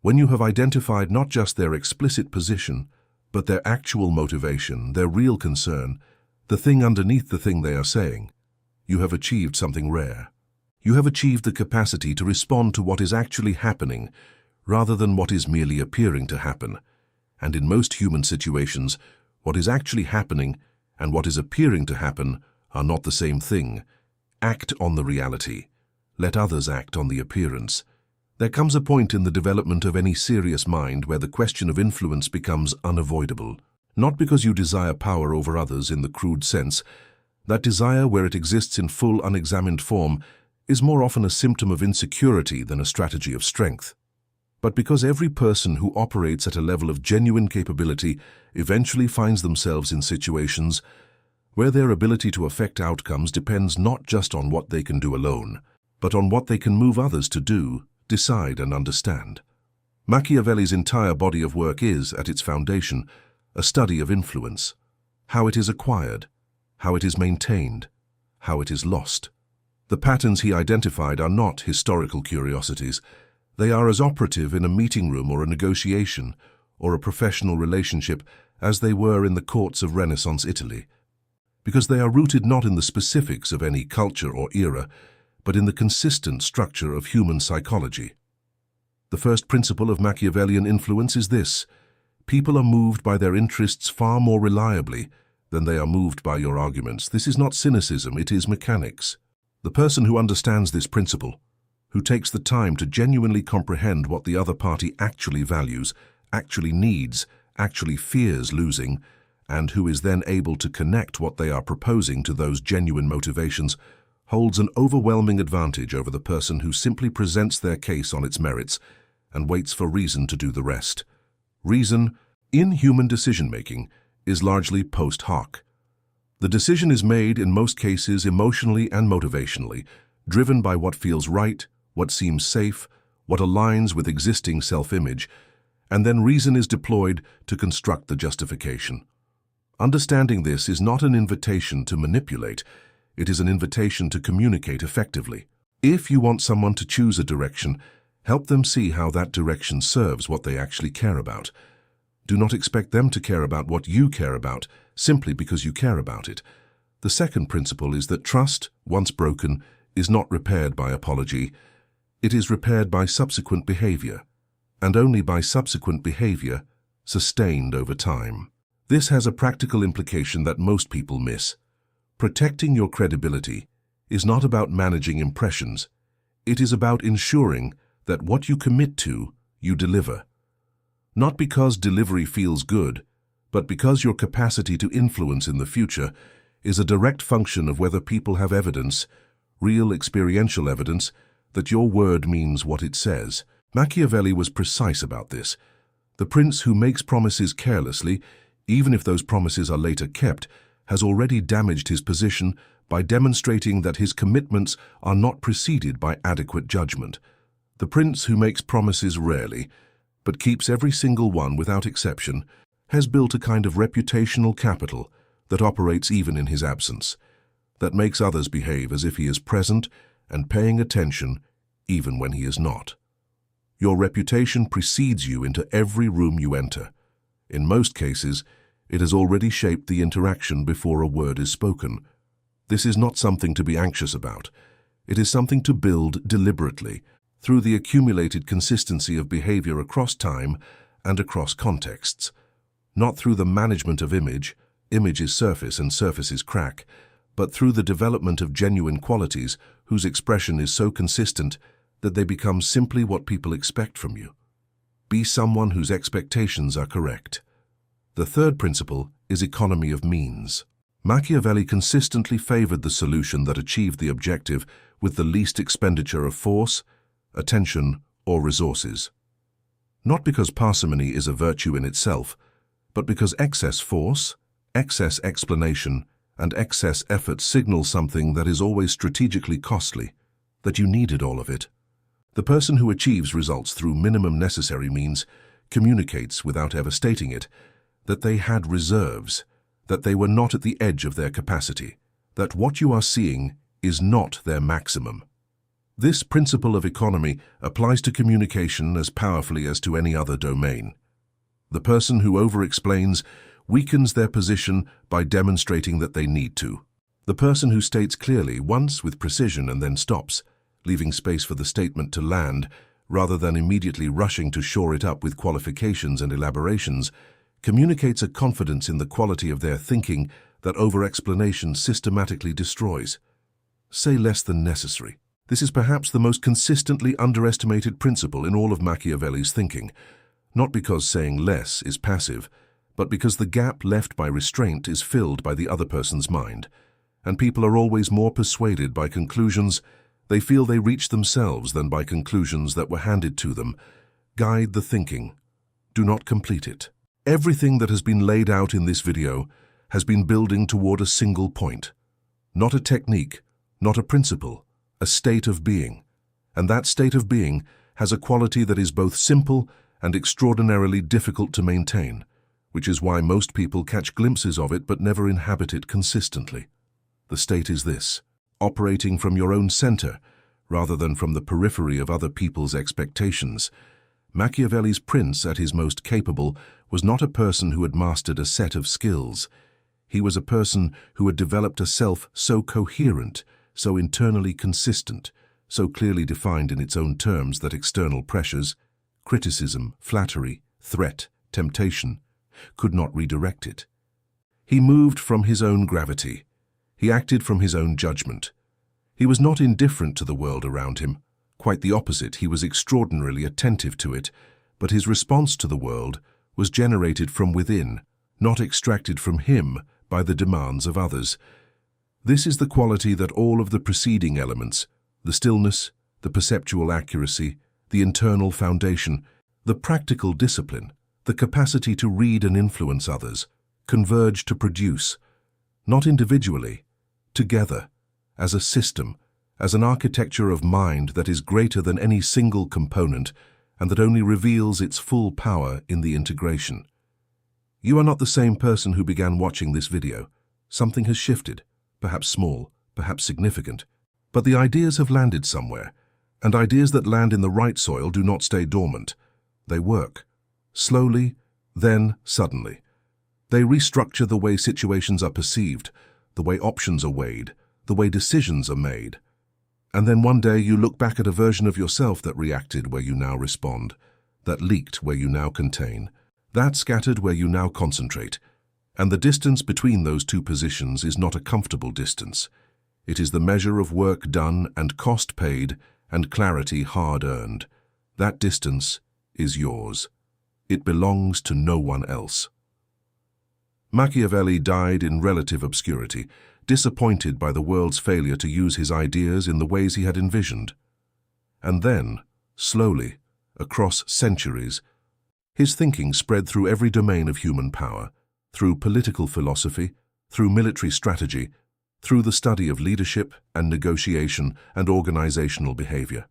when you have identified not just their explicit position, but their actual motivation, their real concern, the thing underneath the thing they are saying, you have achieved something rare. You have achieved the capacity to respond to what is actually happening rather than what is merely appearing to happen. And in most human situations, what is actually happening and what is appearing to happen are not the same thing. Act on the reality. Let others act on the appearance. There comes a point in the development of any serious mind where the question of influence becomes unavoidable. Not because you desire power over others in the crude sense. That desire, where it exists in full unexamined form, is more often a symptom of insecurity than a strategy of strength. But because every person who operates at a level of genuine capability eventually finds themselves in situations where their ability to affect outcomes depends not just on what they can do alone, but on what they can move others to do, decide, and understand. Machiavelli's entire body of work is, at its foundation, a study of influence, how it is acquired, how it is maintained, how it is lost. The patterns he identified are not historical curiosities. They are as operative in a meeting room or a negotiation or a professional relationship as they were in the courts of Renaissance Italy, because they are rooted not in the specifics of any culture or era, but in the consistent structure of human psychology. The first principle of Machiavellian influence is this: people are moved by their interests far more reliably than they are moved by your arguments. This is not cynicism, it is mechanics. The person who understands this principle, who takes the time to genuinely comprehend what the other party actually values, actually needs, actually fears losing, and who is then able to connect what they are proposing to those genuine motivations, holds an overwhelming advantage over the person who simply presents their case on its merits and waits for reason to do the rest. Reason, in human decision-making, is largely post hoc. The decision is made, in most cases, emotionally and motivationally, driven by what feels right, what seems safe, what aligns with existing self-image, and then reason is deployed to construct the justification. Understanding this is not an invitation to manipulate, it is an invitation to communicate effectively. If you want someone to choose a direction, help them see how that direction serves what they actually care about. Do not expect them to care about what you care about simply because you care about it. The second principle is that trust, once broken, is not repaired by apology. It is repaired by subsequent behavior, and only by subsequent behavior, sustained over time. This has a practical implication that most people miss. Protecting your credibility is not about managing impressions. It is about ensuring that what you commit to, you deliver. Not because delivery feels good, but because your capacity to influence in the future is a direct function of whether people have evidence, real experiential evidence, that your word means what it says. Machiavelli was precise about this. The prince who makes promises carelessly, even if those promises are later kept, has already damaged his position by demonstrating that his commitments are not preceded by adequate judgment. The prince who makes promises rarely, but keeps every single one without exception, has built a kind of reputational capital that operates even in his absence, that makes others behave as if he is present and paying attention even when he is not. Your reputation precedes you into every room you enter. In most cases, it has already shaped the interaction before a word is spoken. This is not something to be anxious about. It is something to build deliberately, through the accumulated consistency of behavior across time and across contexts. Not through the management of image, images surface and surfaces crack, but through the development of genuine qualities whose expression is so consistent that they become simply what people expect from you. Be someone whose expectations are correct. The third principle is economy of means. Machiavelli consistently favored the solution that achieved the objective with the least expenditure of force, attention, or resources. Not because parsimony is a virtue in itself, but because excess force, excess explanation, and excess effort signal something that is always strategically costly, that you needed all of it. The person who achieves results through minimum necessary means communicates, without ever stating it, that they had reserves, that they were not at the edge of their capacity, that what you are seeing is not their maximum. This principle of economy applies to communication as powerfully as to any other domain. The person who over-explains weakens their position by demonstrating that they need to. The person who states clearly once with precision and then stops, leaving space for the statement to land, rather than immediately rushing to shore it up with qualifications and elaborations, communicates a confidence in the quality of their thinking that over-explanation systematically destroys. Say less than necessary. This is perhaps the most consistently underestimated principle in all of Machiavelli's thinking, not because saying less is passive, but because the gap left by restraint is filled by the other person's mind, and people are always more persuaded by conclusions They feel they reach themselves than by conclusions that were handed to them. Guide the thinking. Do not complete it. Everything that has been laid out in this video has been building toward a single point. Not a technique, not a principle, a state of being. And that state of being has a quality that is both simple and extraordinarily difficult to maintain, which is why most people catch glimpses of it but never inhabit it consistently. The state is this: operating from your own center rather than from the periphery of other people's expectations. Machiavelli's prince, at his most capable, was not a person who had mastered a set of skills. He was a person who had developed a self so coherent, so internally consistent, so clearly defined in its own terms that external pressures, criticism, flattery, threat, temptation, could not redirect it. He moved from his own gravity. He acted from his own judgment. He was not indifferent to the world around him. Quite the opposite, he was extraordinarily attentive to it, but his response to the world was generated from within, not extracted from him by the demands of others. This is the quality that all of the preceding elements, the stillness, the perceptual accuracy, the internal foundation, the practical discipline, the capacity to read and influence others, converge to produce, not individually, together, as a system, as an architecture of mind that is greater than any single component and that only reveals its full power in the integration. You are not the same person who began watching this video. Something has shifted, perhaps small, perhaps significant, but the ideas have landed somewhere, and ideas that land in the right soil do not stay dormant. They work. Slowly, then suddenly. They restructure the way situations are perceived, the way options are weighed, the way decisions are made. And then one day you look back at a version of yourself that reacted where you now respond, that leaked where you now contain, that scattered where you now concentrate. And the distance between those two positions is not a comfortable distance. It is the measure of work done and cost paid and clarity hard-earned. That distance is yours. It belongs to no one else. Machiavelli died in relative obscurity, disappointed by the world's failure to use his ideas in the ways he had envisioned. And then, slowly, across centuries, his thinking spread through every domain of human power, through political philosophy, through military strategy, through the study of leadership and negotiation and organizational behavior.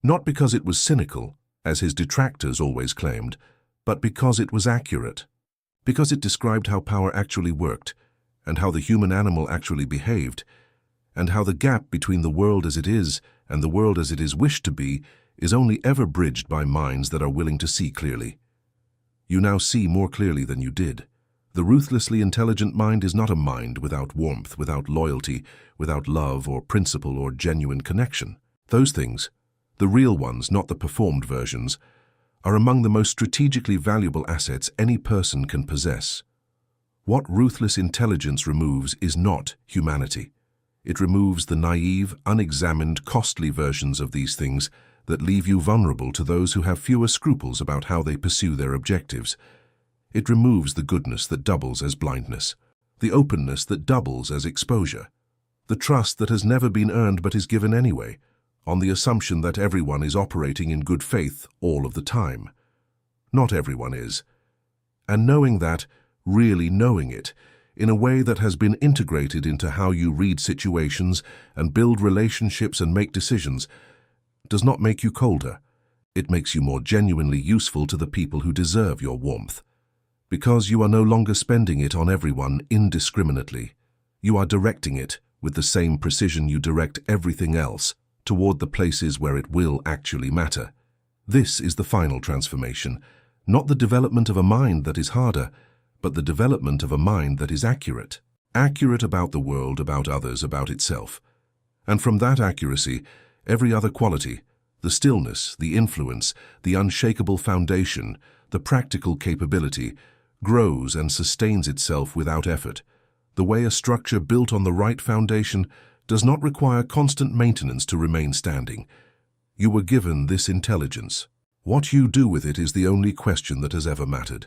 Not because it was cynical, as his detractors always claimed, but because it was accurate, because it described how power actually worked, and how the human animal actually behaved, and how the gap between the world as it is and the world as it is wished to be is only ever bridged by minds that are willing to see clearly. You now see more clearly than you did. The ruthlessly intelligent mind is not a mind without warmth, without loyalty, without love or principle or genuine connection. Those things, the real ones, not the performed versions, are among the most strategically valuable assets any person can possess. What ruthless intelligence removes is not humanity. It removes the naive, unexamined, costly versions of these things that leave you vulnerable to those who have fewer scruples about how they pursue their objectives. It removes the goodness that doubles as blindness, the openness that doubles as exposure, the trust that has never been earned but is given anyway, on the assumption that everyone is operating in good faith all of the time. Not everyone is. And knowing that, really knowing it, in a way that has been integrated into how you read situations and build relationships and make decisions, does not make you colder. It makes you more genuinely useful to the people who deserve your warmth. Because you are no longer spending it on everyone indiscriminately. You are directing it, with the same precision you direct everything else, toward the places where it will actually matter. This is the final transformation, not the development of a mind that is harder, but the development of a mind that is accurate. Accurate about the world, about others, about itself. And from that accuracy, every other quality, the stillness, the influence, the unshakable foundation, the practical capability, grows and sustains itself without effort. The way a structure built on the right foundation does not require constant maintenance to remain standing. You were given this intelligence. What you do with it is the only question that has ever mattered.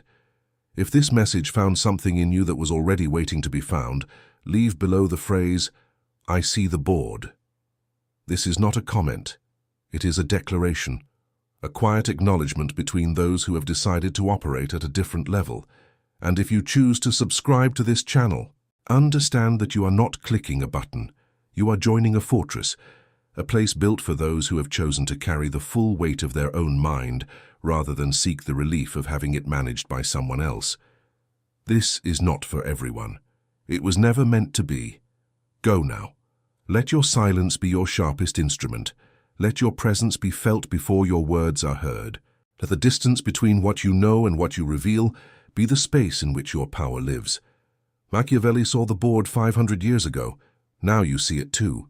If this message found something in you that was already waiting to be found, leave below the phrase, "I see the board." This is not a comment. It is a declaration, a quiet acknowledgement between those who have decided to operate at a different level. And if you choose to subscribe to this channel, understand that you are not clicking a button. You are joining a fortress, a place built for those who have chosen to carry the full weight of their own mind rather than seek the relief of having it managed by someone else. This is not for everyone. It was never meant to be. Go now. Let your silence be your sharpest instrument. Let your presence be felt before your words are heard. Let the distance between what you know and what you reveal be the space in which your power lives. Machiavelli saw the board 500 years ago. Now you see it too.